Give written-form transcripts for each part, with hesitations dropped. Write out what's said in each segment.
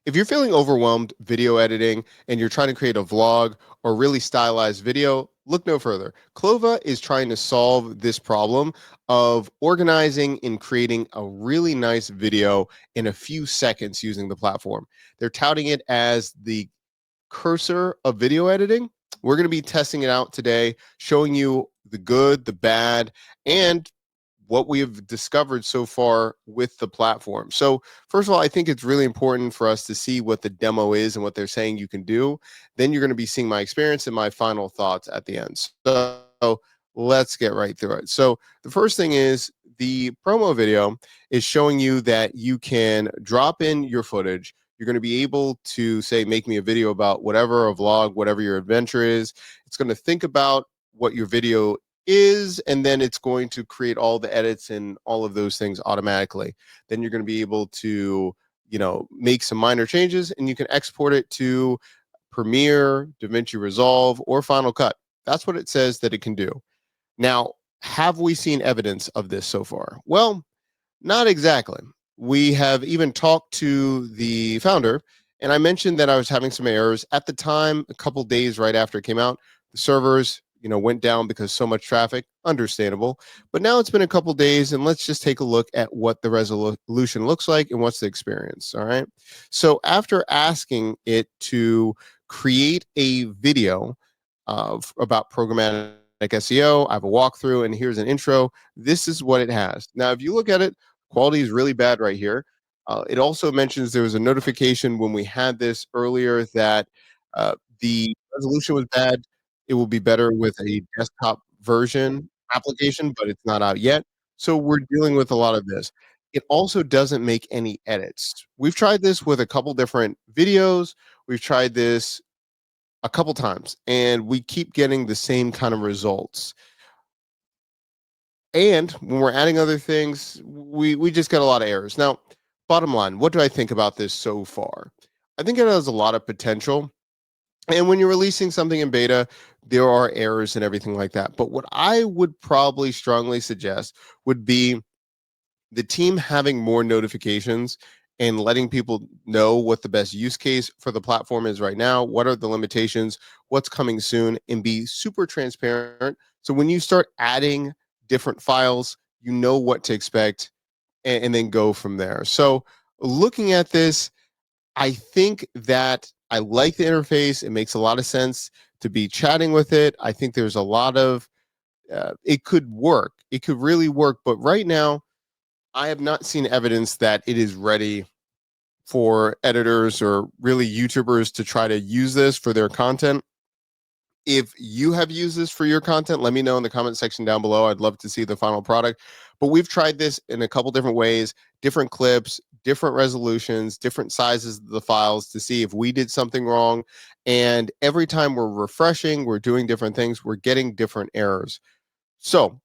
If you're feeling overwhelmed video editing and you're trying to create a vlog or really stylized video, look no further. Clova is trying to solve this problem of organizing and creating a really nice video in a few seconds using the platform. They're touting it as the cursor of video editing. We're going to be testing it out today, showing you the good, the bad, and what we have discovered so far with the platform. So, first of all, I think it's really important for us to see what the demo is and what they're saying you can do. Then you're going to be seeing my experience and my final thoughts at the end. So, let's get right through it. So, the first thing is the promo video is showing you that you can drop in your footage. You're going to be able to say, make me a video about whatever, a vlog, whatever your adventure is. It's going to think about what your video is, and then it's going to create all the edits and all of those things automatically. Then you're going to be able to, make some minor changes, and you can export it to Premiere, DaVinci Resolve, or Final Cut. That's what it says that it can do. Now, have we seen evidence of this so far? Well, not exactly. We have even talked to the founder, and I mentioned that I was having some errors at the time. A couple days right after it came out, the servers went down because so much traffic. Understandable. But now it's been a couple days, and let's just take a look at what the resolution looks like and what's the experience. All right. So after asking it to create a video about programmatic SEO, I have a walkthrough, and here's an intro. This is what it has. Now, if you look at it, quality is really bad right here. It also mentions there was a notification when we had this earlier that the resolution was bad. It will be better with a desktop version application, but it's not out yet. So we're dealing with a lot of this. It also doesn't make any edits. We've tried this with a couple different videos. We've tried this a couple times, and we keep getting the same kind of results. And when we're adding other things, we just get a lot of errors. Now, bottom line, what do I think about this so far? I think it has a lot of potential. And when you're releasing something in beta, there are errors and everything like that. But what I would probably strongly suggest would be the team having more notifications and letting people know what the best use case for the platform is right now, what are the limitations, what's coming soon, and be super transparent. So when you start adding different files, you know what to expect, and then go from there. So looking at this, I think that I like the interface. It makes a lot of sense to be chatting with it. I think there's a lot of, it could work. It could really work. But right now, I have not seen evidence that it is ready for editors or really YouTubers to try to use this for their content. If you have used this for your content, let me know in the comment section down below. I'd love to see the final product. But we've tried this in a couple different ways, different clips, different resolutions, different sizes of the files to see if we did something wrong. And every time we're refreshing, we're doing different things, we're getting different errors. So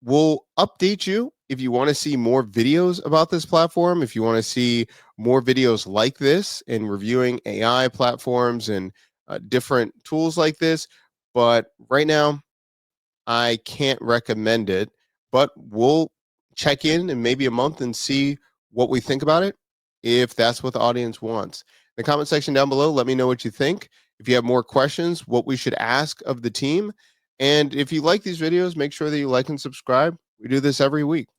we'll update you if you want to see more videos about this platform, if you want to see more videos like this and reviewing AI platforms and different tools like this. But right now, I can't recommend it, but we'll check in maybe a month and see what we think about it, if that's what the audience wants. In the comment section down below, let me know what you think. If you have more questions, what we should ask of the team. And if you like these videos, make sure that you like and subscribe. We do this every week.